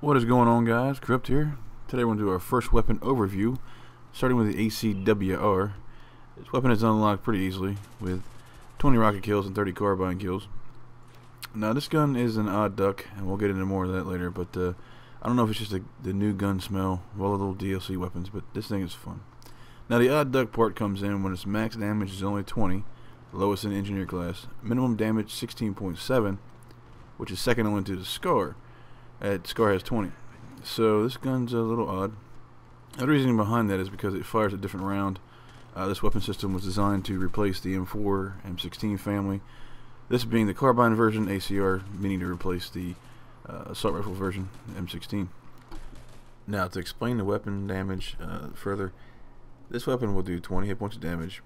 What is going on, guys? Corrupt here. Today we're going to do our first weapon overview, starting with the ACW-R. This weapon is unlocked pretty easily with 20 rocket kills and 30 carbine kills. Now this gun is an odd duck, and we'll get into more of that later, but I don't know if it's just the new gun smell of all the little DLC weapons, but this thing is fun. Now the odd duck part comes in when its max damage is only 20, lowest in engineer class, minimum damage 16.7, which is second only to the Scar. Scar has 20. So this gun's a little odd. The reasoning behind that is because it fires a different round. This weapon system was designed to replace the M4, M16 family. This being the carbine version, ACR, meaning to replace the assault rifle version, M16. Now to explain the weapon damage further, this weapon will do 20 hit points of damage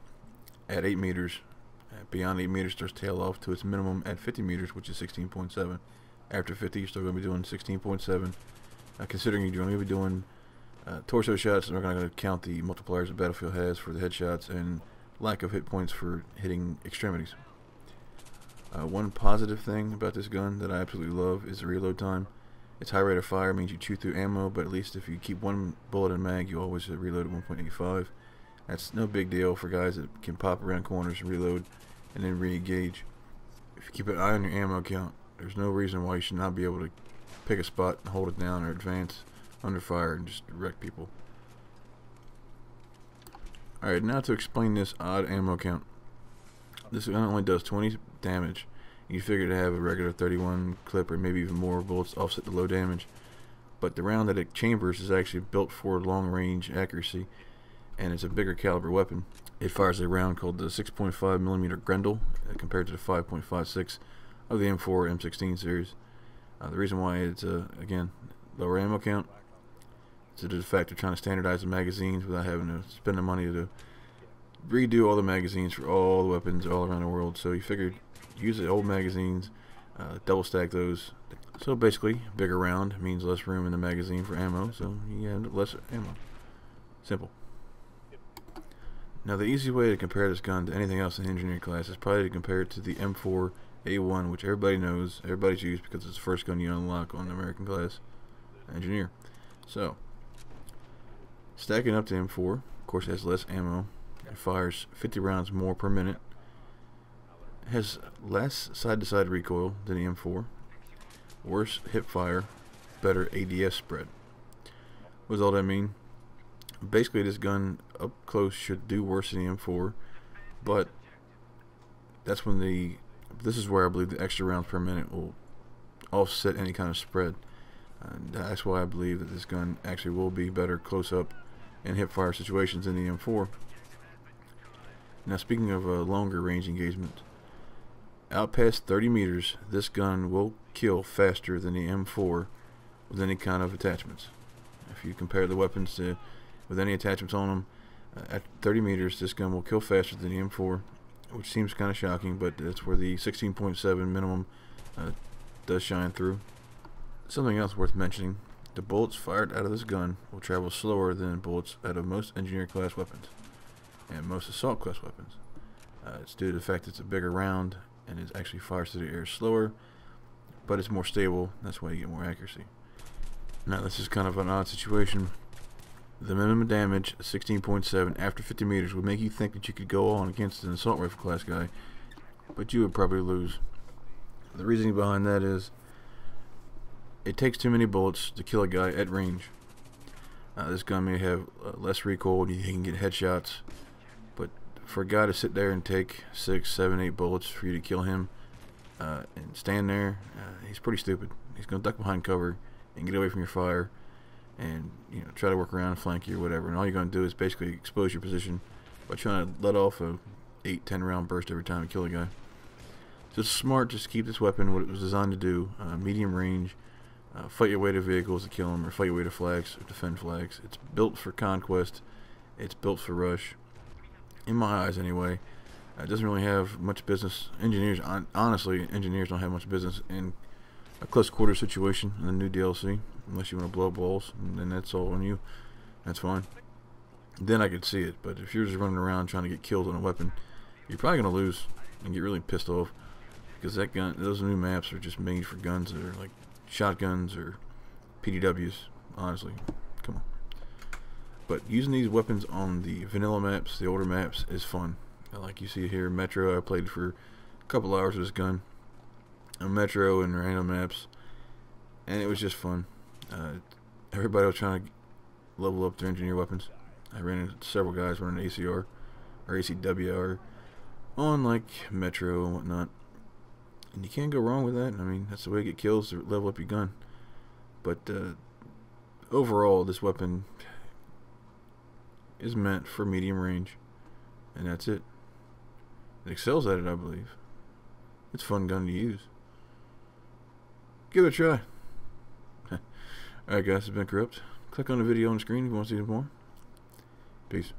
at 8 meters. Beyond 8 meters starts tail off to its minimum at 50 meters, which is 16.7. After 50, you're still going to be doing 16.7. Considering you're going to be doing torso shots, and we're not going to count the multipliers that Battlefield has for the headshots and lack of hit points for hitting extremities. One positive thing about this gun that I absolutely love is the reload time. Its high rate of fire means you chew through ammo, but at least if you keep one bullet in mag, you always reload at 1.85. That's no big deal for guys that can pop around corners and reload and then re-engage. If you keep an eye on your ammo count, there's no reason why you should not be able to pick a spot and hold it down or advance under fire and just wreck people. Alright, now to explain this odd ammo count. This gun only does 20 damage. You figure to have a regular 31 clip or maybe even more bullets offset the low damage. But the round that it chambers is actually built for long range accuracy, and it's a bigger caliber weapon. It fires a round called the 6.5mm Grendel compared to the 5.56 of the M4 M16 series. The reason why it's again lower ammo count is due to the fact they're trying to standardize the magazines without having to spend the money to redo all the magazines for all the weapons all around the world. So you figured use the old magazines, double stack those. So basically, bigger round means less room in the magazine for ammo, so you have less ammo. Simple. Now the easy way to compare this gun to anything else in engineering class is probably to compare it to the M4 A1, which everybody knows, everybody's used because it's the first gun you unlock on the American class engineer. So, stacking up to M4, of course it has less ammo, it fires 50 rounds more per minute, it has less side-to-side recoil than the M4, worse hip fire, better ADS spread. What does all that mean? Basically this gun up close should do worse than the M4, but that's when this is where I believe the extra rounds per minute will offset any kind of spread. That's why I believe that this gun actually will be better close up in hip fire situations than the M4. Now speaking of longer range engagement, out past 30 meters this gun will kill faster than the M4 with any kind of attachments. If you compare the weapons with any attachments on them, at 30 meters this gun will kill faster than the M4, which seems kind of shocking, but that's where the 16.7 minimum does shine through. Something else worth mentioning, the bullets fired out of this gun will travel slower than bullets out of most engineer class weapons and most assault class weapons. It's due to the fact that it's a bigger round and it actually fires through the air slower, but it's more stable, that's why you get more accuracy. Now this is kind of an odd situation. The minimum damage, 16.7 after 50 meters, would make you think that you could go on against an assault rifle class guy, but you would probably lose. The reasoning behind that is it takes too many bullets to kill a guy at range. This gun may have less recoil, he can get headshots, but for a guy to sit there and take 6, 7, 8 bullets for you to kill him and stand there, he's pretty stupid. He's going to duck behind cover and get away from your fire and try to work around, flank you or whatever, and all you're going to do is basically expose your position by trying to let off a 8-10 round burst every time you kill a guy. So it's smart just to keep this weapon what it was designed to do, medium range, fight your way to vehicles to kill them, or fight your way to flags or defend flags. It's built for conquest, it's built for rush, in my eyes anyway. It doesn't really have much business. Honestly, engineers don't have much business in a close quarter situation in the new DLC, unless you want to blow balls, and then that's all on you. That's fine. Then I could see it, but if you're just running around trying to get killed on a weapon, you're probably going to lose and get really pissed off, because those new maps are just made for guns that are like shotguns or PDWs, honestly. Come on. But using these weapons on the vanilla maps, the older maps, is fun. Like you see here, Metro, I played for a couple hours with this gun. On Metro and random maps, and it was just fun. Everybody was trying to level up their engineer weapons. I ran into several guys running ACR or ACW-R on like Metro and whatnot, and you can't go wrong with that. I mean, that's the way to get kills, to level up your gun. But overall, this weapon is meant for medium range, and that's it. It excels at it, I believe. It's a fun gun to use. Give it a try. Alright guys, it's been Corrupt. Click on the video on the screen if you want to see more. Peace.